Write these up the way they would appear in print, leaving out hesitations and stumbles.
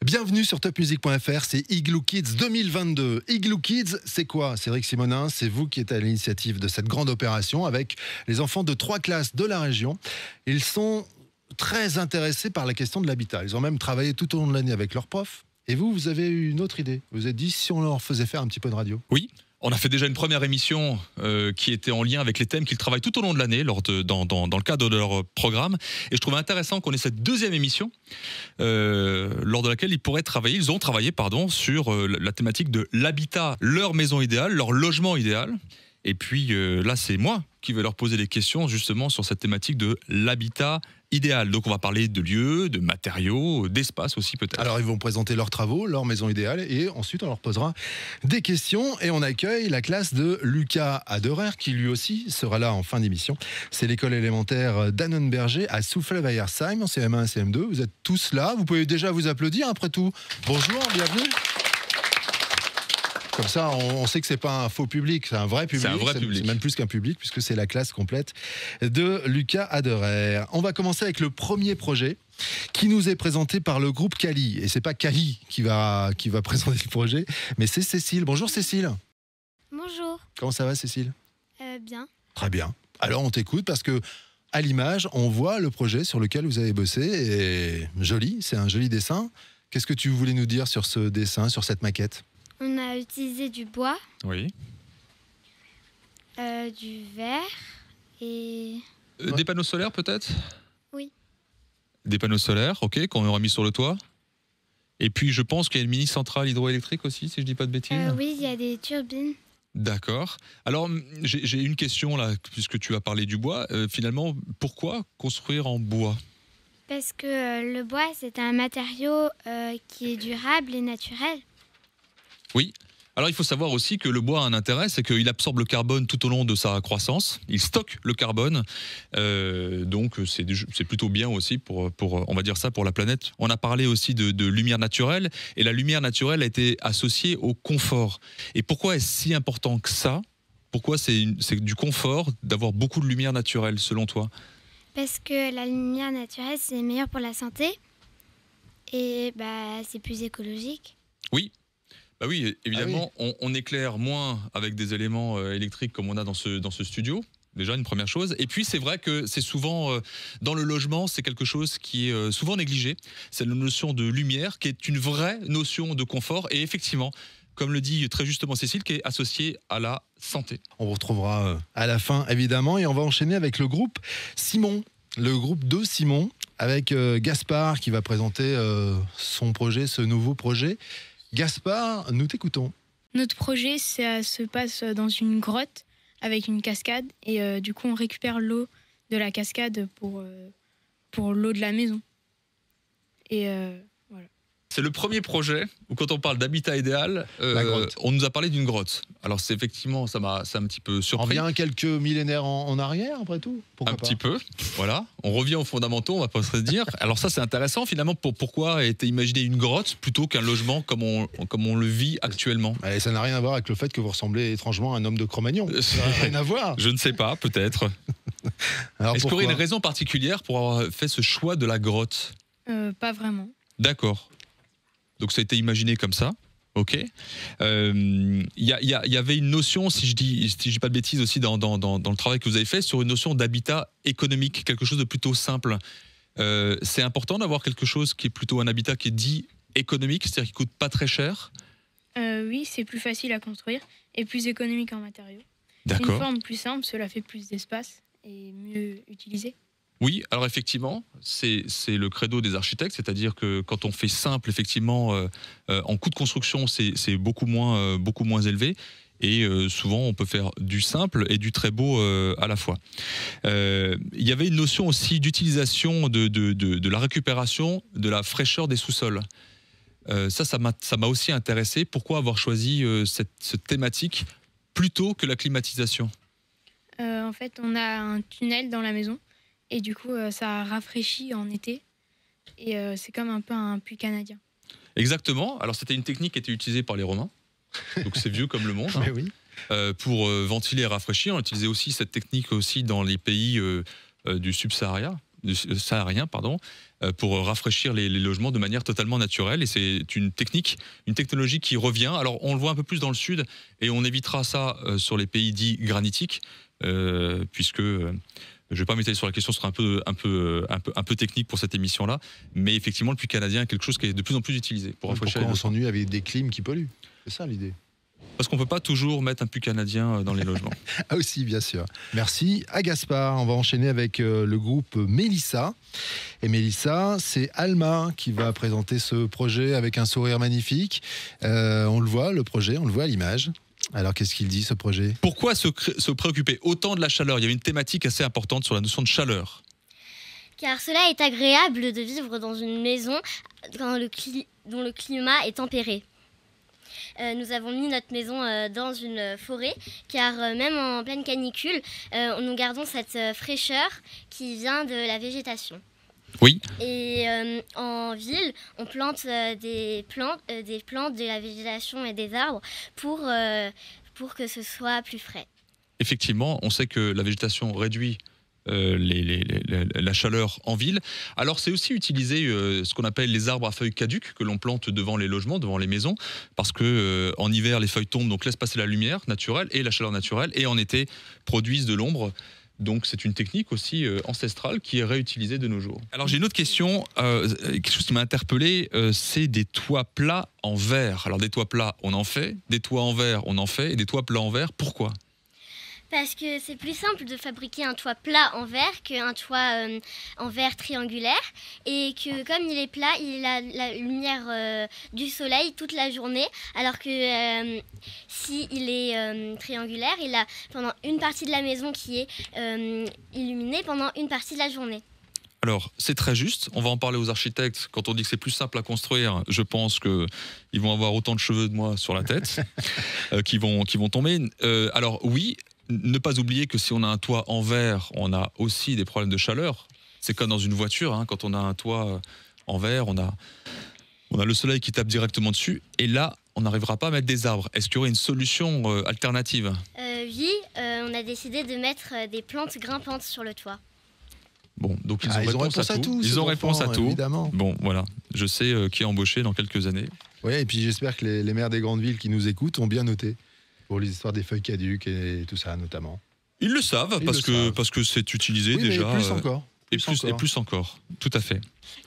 Bienvenue sur topmusic.fr, c'est Igloo Kids 2022. Igloo Kids, c'est quoi? C'est Rick Simonin, c'est vous qui êtes à l'initiative de cette grande opération avec les enfants de 3 classes de la région. Ils sont très intéressés par la question de l'habitat. Ils ont même travaillé tout au long de l'année avec leurs profs. Et vous avez eu une autre idée. Vous vous êtes dit, si on leur faisait faire un petit peu de radio? Oui. On a fait déjà une première émission qui était en lien avec les thèmes qu'ils travaillent tout au long de l'année dans le cadre de leur programme. Et je trouvais intéressant qu'on ait cette deuxième émission lors de laquelle ils ont travaillé sur la thématique de l'habitat, leur maison idéale, leur logement idéal. Et puis là, c'est moi qui vais leur poser des questions justement sur cette thématique de l'habitat idéal. Donc on va parler de lieux, de matériaux, d'espace aussi peut-être. Alors ils vont présenter leurs travaux, leur maison idéale, et ensuite on leur posera des questions. Et on accueille la classe de Lucas Aderer, qui lui aussi sera là en fin d'émission. C'est l'école élémentaire d'Annenberger à Soufflet-Weiersheim, en CM1 et CM2. Vous êtes tous là, vous pouvez déjà vous applaudir après tout. Bonjour, bienvenue. Comme ça, on sait que c'est pas un faux public, c'est un vrai public. C'est même plus qu'un public, puisque c'est la classe complète de Lucas Aderer. On va commencer avec le premier projet qui nous est présenté par le groupe Kali. Et c'est pas Kali qui va présenter le projet, mais c'est Cécile. Bonjour Cécile. Bonjour. Comment ça va Cécile? Bien. Très bien. Alors on t'écoute parce que à l'image, on voit le projet sur lequel vous avez bossé. Et joli, c'est un joli dessin. Qu'est-ce que tu voulais nous dire sur ce dessin, sur cette maquette? On a utilisé du bois, Oui. du verre et... Des panneaux solaires peut-être? Oui. Des panneaux solaires, ok, qu'on aura mis sur le toit. Et puis je pense qu'il y a une mini-centrale hydroélectrique aussi, si je dis pas de bêtises. Oui, il y a des turbines. D'accord. Alors j'ai une question là, puisque tu as parlé du bois. Finalement, pourquoi construire en bois? Parce que le bois, c'est un matériau qui est durable et naturel. Oui. Alors il faut savoir aussi que le bois a un intérêt, c'est qu'il absorbe le carbone tout au long de sa croissance, il stocke le carbone, donc c'est plutôt bien aussi pour, on va dire ça, pour la planète. On a parlé aussi de lumière naturelle, et la lumière naturelle a été associée au confort. Et pourquoi est-ce si important que ça? Pourquoi c'est du confort d'avoir beaucoup de lumière naturelle, selon toi? Parce que la lumière naturelle, c'est meilleur pour la santé, et c'est plus écologique. Oui. Bah oui, évidemment, ah oui. On éclaire moins avec des éléments électriques comme on a dans ce studio. Déjà, une première chose. Et puis, c'est vrai que c'est souvent, dans le logement, c'est quelque chose qui est souvent négligé. C'est la notion de lumière, qui est une vraie notion de confort. Et effectivement, comme le dit très justement Cécile, qui est associée à la santé. On vous retrouvera à la fin, évidemment. Et on va enchaîner avec le groupe Simon. Le groupe de Simon, avec Gaspard, qui va présenter son projet, ce nouveau projet. Gaspard, nous t'écoutons. Notre projet, ça se passe dans une grotte avec une cascade et du coup on récupère l'eau de la cascade pour l'eau de la maison. Et voilà. C'est le premier projet où quand on parle d'habitat idéal, on nous a parlé d'une grotte. Alors c'est effectivement, ça m'a un petit peu surpris. On revient quelques millénaires en arrière, après tout. Pourquoi pas? Petit peu, voilà. On revient aux fondamentaux, on va pas se dire. Alors ça c'est intéressant finalement, pourquoi a été imaginé une grotte plutôt qu'un logement comme on le vit actuellement. Et ça n'a rien à voir avec le fait que vous ressemblez étrangement à un homme de Cro-Magnon. Ça n'a rien à voir. Je ne sais pas, peut-être. Est-ce qu'il y aurait une raison particulière pour avoir fait ce choix de la grotte? Pas vraiment. D'accord. Donc ça a été imaginé comme ça, ok. Il y avait une notion, si je dis pas de bêtises aussi dans le travail que vous avez fait, sur une notion d'habitat économique, quelque chose de plutôt simple. C'est important d'avoir quelque chose qui est plutôt un habitat qui est dit économique, c'est-à-dire qui coûte pas très cher. Oui, c'est plus facile à construire et plus économique en matériaux. D'accord. Une forme plus simple, cela fait plus d'espace et mieux utilisé. Oui, alors effectivement, c'est le credo des architectes, c'est-à-dire que quand on fait simple, effectivement, en coût de construction, c'est beaucoup moins élevé. Et souvent, on peut faire du simple et du très beau à la fois. Il y avait une notion aussi d'utilisation de la récupération de la fraîcheur des sous-sols. Ça m'a aussi intéressé. Pourquoi avoir choisi cette thématique plutôt que la climatisation? En fait, on a un tunnel dans la maison. Et du coup, ça rafraîchit en été. Et c'est comme un peu un puits canadien. Exactement. Alors, c'était une technique qui était utilisée par les Romains. Donc, c'est vieux comme le monde. Mais oui. Pour ventiler et rafraîchir. On utilisait aussi cette technique aussi dans les pays du Sub-Sahara. sahariens, pardon, pour rafraîchir les logements de manière totalement naturelle. Et c'est une technologie qui revient. Alors on le voit un peu plus dans le sud et on évitera ça sur les pays dits granitiques, puisque je ne vais pas m'étaler sur la question, ce sera un peu technique pour cette émission-là. Mais effectivement, le puits canadien est quelque chose qui est de plus en plus utilisé pour rafraîchir les Pourquoi on logements. s'ennuie avec des clims qui polluent? C'est ça l'idée. Parce qu'on ne peut pas toujours mettre un puits canadien dans les logements. Ah aussi, bien sûr. Merci à Gaspard. On va enchaîner avec le groupe Mélissa. Et Mélissa, c'est Alma qui va présenter ce projet avec un sourire magnifique. On le voit, le projet, on le voit à l'image. Alors, qu'est-ce qu'il dit, ce projet? Pourquoi se préoccuper autant de la chaleur? Il y a une thématique assez importante sur la notion de chaleur. Car cela est agréable de vivre dans une maison dont le climat est tempéré. Nous avons mis notre maison dans une forêt, car même en pleine canicule, nous gardons cette fraîcheur qui vient de la végétation. Oui. Et en ville, on plante des plantes, de la végétation et des arbres pour que ce soit plus frais. Effectivement, on sait que la végétation réduit la chaleur en ville. Alors c'est aussi utiliser ce qu'on appelle les arbres à feuilles caduques que l'on plante devant les logements, devant les maisons, parce que en hiver les feuilles tombent, donc laissent passer la lumière naturelle et la chaleur naturelle, et en été produisent de l'ombre. Donc c'est une technique aussi ancestrale qui est réutilisée de nos jours. Alors j'ai une autre question, quelque chose qui m'a interpellé, c'est des toits plats en verre. Alors des toits plats, on en fait, des toits en verre, on en fait, et des toits plats en verre, pourquoi ? Parce que c'est plus simple de fabriquer un toit plat en verre qu'un toit en verre triangulaire. Et que comme il est plat, il a la lumière du soleil toute la journée. Alors que s'il est triangulaire, il a pendant une partie de la maison qui est illuminée pendant une partie de la journée. Alors, c'est très juste. On va en parler aux architectes. Quand on dit que c'est plus simple à construire, je pense qu'ils vont avoir autant de cheveux de moi sur la tête qui vont tomber. Alors oui, ne pas oublier que si on a un toit en verre, on a aussi des problèmes de chaleur. C'est comme dans une voiture, hein, quand on a un toit en verre, on a le soleil qui tape directement dessus. Et là, on n'arrivera pas à mettre des arbres. Est-ce qu'il y aurait une solution alternative ? Oui, on a décidé de mettre des plantes grimpantes sur le toit. Bon, donc ils ont réponse à tout. Ils ont réponse à tout. Évidemment. Bon, voilà. Je sais qui est embauché dans quelques années. Oui, et puis j'espère que les maires des grandes villes qui nous écoutent ont bien noté pour les histoires des feuilles caduques et tout ça, notamment. Ils le savent, parce que c'est utilisé oui, déjà. Mais plus encore. Et plus encore, tout à fait.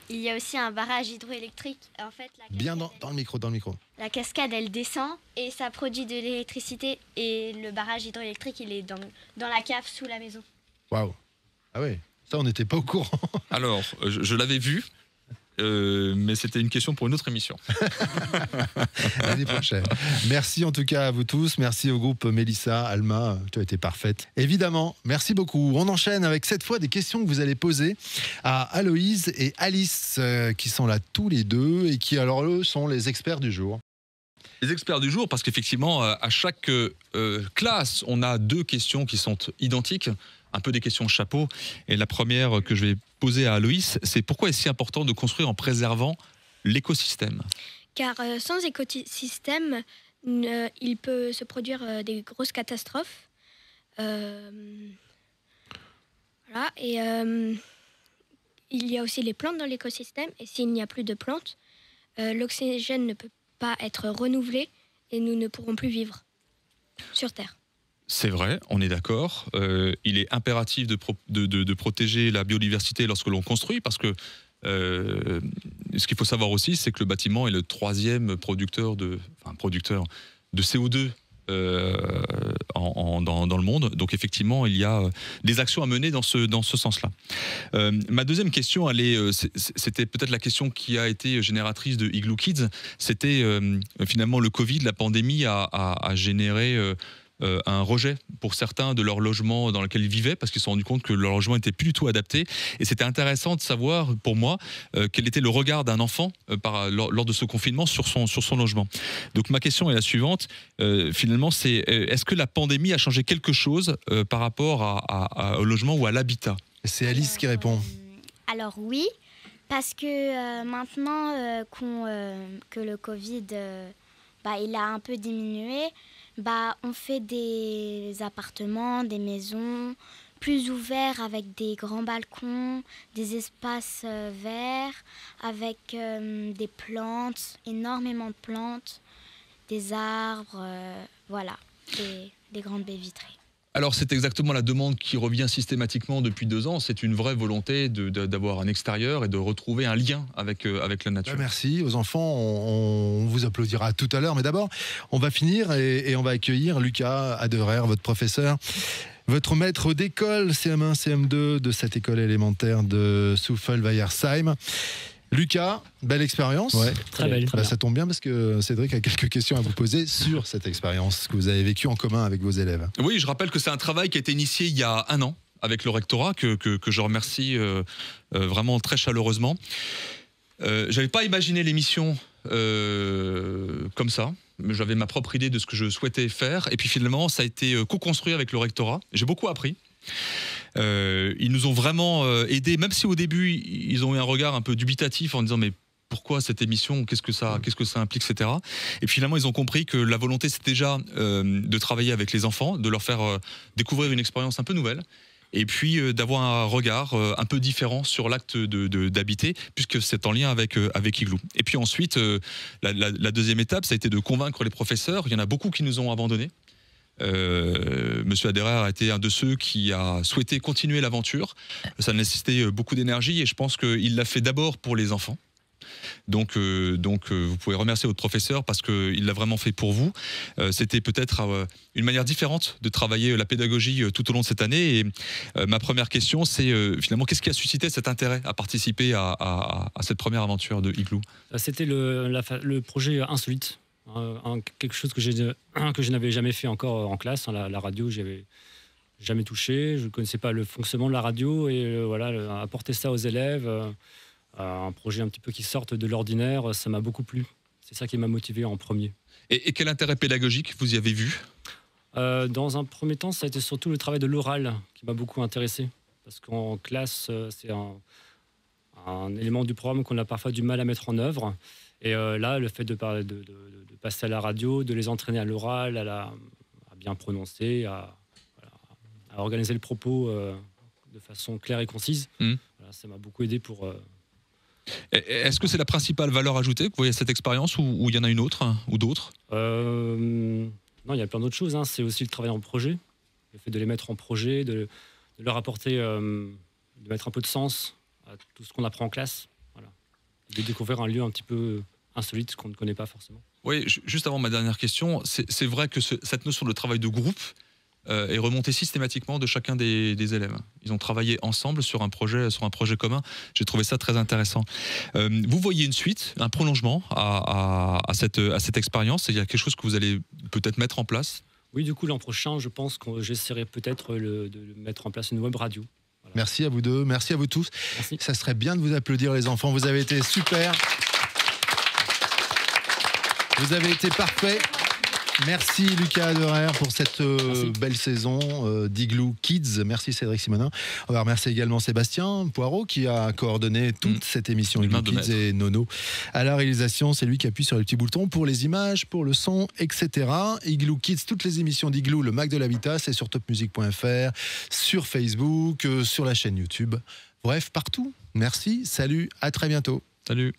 Il y a aussi un barrage hydroélectrique. En fait, bien dans le micro. La cascade, elle descend et ça produit de l'électricité. Et le barrage hydroélectrique, il est dans la cave sous la maison. Waouh. Ah oui, ça on n'était pas au courant. Alors, je l'avais vu. Mais c'était une question pour une autre émission. L'année prochaine. Merci en tout cas à vous tous. Merci au groupe Mélissa, Alma, tu as été parfaite. Évidemment, merci beaucoup. On enchaîne avec cette fois des questions que vous allez poser à Aloïse et Alice, qui sont là tous les deux et qui alors eux sont les experts du jour. Les experts du jour, parce qu'effectivement, à chaque classe, on a 2 questions qui sont identiques. Un peu des questions chapeau. Et la première que je vais poser à Aloïs, c'est pourquoi est-ce si important de construire en préservant l'écosystème ? Car sans écosystème, il peut se produire des grosses catastrophes. Voilà. Et il y a aussi les plantes dans l'écosystème. Et s'il n'y a plus de plantes, l'oxygène ne peut pas être renouvelé et nous ne pourrons plus vivre sur Terre. C'est vrai, on est d'accord. Il est impératif de protéger la biodiversité lorsque l'on construit, parce que ce qu'il faut savoir aussi, c'est que le bâtiment est le 3e producteur de CO2 dans le monde. Donc effectivement, il y a des actions à mener dans ce sens-là. Ma deuxième question, c'était peut-être la question qui a été génératrice de Igloo Kids. C'était finalement le Covid, la pandémie a généré un rejet pour certains de leur logement dans lequel ils vivaient, parce qu'ils se sont rendus compte que leur logement n'était plus du tout adapté. Et c'était intéressant de savoir, pour moi, quel était le regard d'un enfant lors de ce confinement sur son logement. Donc ma question est la suivante. Finalement, c'est est-ce que la pandémie a changé quelque chose par rapport au logement ou à l'habitat ? C'est Alice qui répond. Alors oui, parce que maintenant que le Covid il a un peu diminué, on fait des appartements, des maisons plus ouvert avec des grands balcons, des espaces verts, avec des plantes, énormément de plantes, des arbres, voilà, des grandes baies vitrées. Alors c'est exactement la demande qui revient systématiquement depuis 2 ans. C'est une vraie volonté d'avoir un extérieur et de retrouver un lien avec la nature. Merci aux enfants, on vous applaudira tout à l'heure. Mais d'abord, on va finir et on va accueillir Lucas Aderer, votre professeur. Votre maître d'école CM1, CM2 de cette école élémentaire de Souffel-Weiersheim. Lucas, belle expérience. Ouais, très belle. Ça tombe bien parce que Cédric a quelques questions à vous poser sur cette expérience que vous avez vécue en commun avec vos élèves. Oui, je rappelle que c'est un travail qui a été initié il y a 1 an avec le rectorat, que je remercie vraiment très chaleureusement. J'avais pas imaginé l'émission comme ça. J'avais ma propre idée de ce que je souhaitais faire. Et puis finalement, ça a été co-construit avec le rectorat. J'ai beaucoup appris. Ils nous ont vraiment aidés, même si au début ils ont eu un regard un peu dubitatif en disant mais pourquoi cette émission, qu'est-ce que ça implique, etc. Et finalement ils ont compris que la volonté c'était déjà de travailler avec les enfants, de leur faire découvrir une expérience un peu nouvelle, et puis d'avoir un regard un peu différent sur l'acte d'habiter, puisque c'est en lien avec Igloo. Et puis ensuite la deuxième étape, ça a été de convaincre les professeurs. Il y en a beaucoup qui nous ont abandonnés. Monsieur Aderer a été un de ceux qui a souhaité continuer l'aventure. Ça nécessitait beaucoup d'énergie et je pense qu'il l'a fait d'abord pour les enfants. Donc vous pouvez remercier votre professeur parce qu'il l'a vraiment fait pour vous. C'était peut-être une manière différente de travailler la pédagogie tout au long de cette année. Et ma première question, c'est finalement qu'est-ce qui a suscité cet intérêt à participer à cette première aventure de Igloo? C'était le projet insolite. Quelque chose que je n'avais jamais fait encore en classe. La radio, j'avais jamais touché. Je ne connaissais pas le fonctionnement de la radio et voilà, apporter ça aux élèves, un projet un petit peu qui sorte de l'ordinaire, ça m'a beaucoup plu. C'est ça qui m'a motivé en premier. Et quel intérêt pédagogique vous y avez vu? Dans un premier temps, ça a été surtout le travail de l'oral qui m'a beaucoup intéressé. Parce qu'en classe, c'est un élément du programme qu'on a parfois du mal à mettre en œuvre. Et là, le fait de passer à la radio, de les entraîner à l'oral, à bien prononcer, à organiser le propos de façon claire et concise, voilà, ça m'a beaucoup aidé pour... Est-ce que c'est la principale valeur ajoutée que vous voyez à cette expérience ou il y en a une autre ou d'autres? Non, il y a plein d'autres choses. C'est aussi le travail en projet, le fait de les mettre en projet, de leur apporter, de mettre un peu de sens à tout ce qu'on apprend en classe. Voilà. De découvrir un lieu un petit peu insolite qu'on ne connaît pas forcément. Oui, juste avant ma dernière question, c'est vrai que cette notion de travail de groupe est remontée systématiquement de chacun des élèves. Ils ont travaillé ensemble sur un projet commun. J'ai trouvé ça très intéressant. Vous voyez une suite, un prolongement à cette expérience? Il y a quelque chose que vous allez peut-être mettre en place? Oui, du coup, l'an prochain, je pense que j'essaierai peut-être de mettre en place une web radio. Voilà. Merci à vous deux, merci à vous tous. Merci. Ça serait bien de vous applaudir les enfants, vous avez été super. Vous avez été parfait. Merci Lucas Aderer pour cette belle saison d'Igloo Kids. Merci Cédric Simonin. On va remercier également Sébastien Poirot qui a coordonné toute cette émission Igloo Kids et Nono. À la réalisation, c'est lui qui appuie sur les petits boutons pour les images, pour le son, etc. Igloo Kids, toutes les émissions d'Igloo, le Mac de l'Habitat, c'est sur topmusic.fr, sur Facebook, sur la chaîne YouTube. Bref, partout. Merci, salut, à très bientôt. Salut.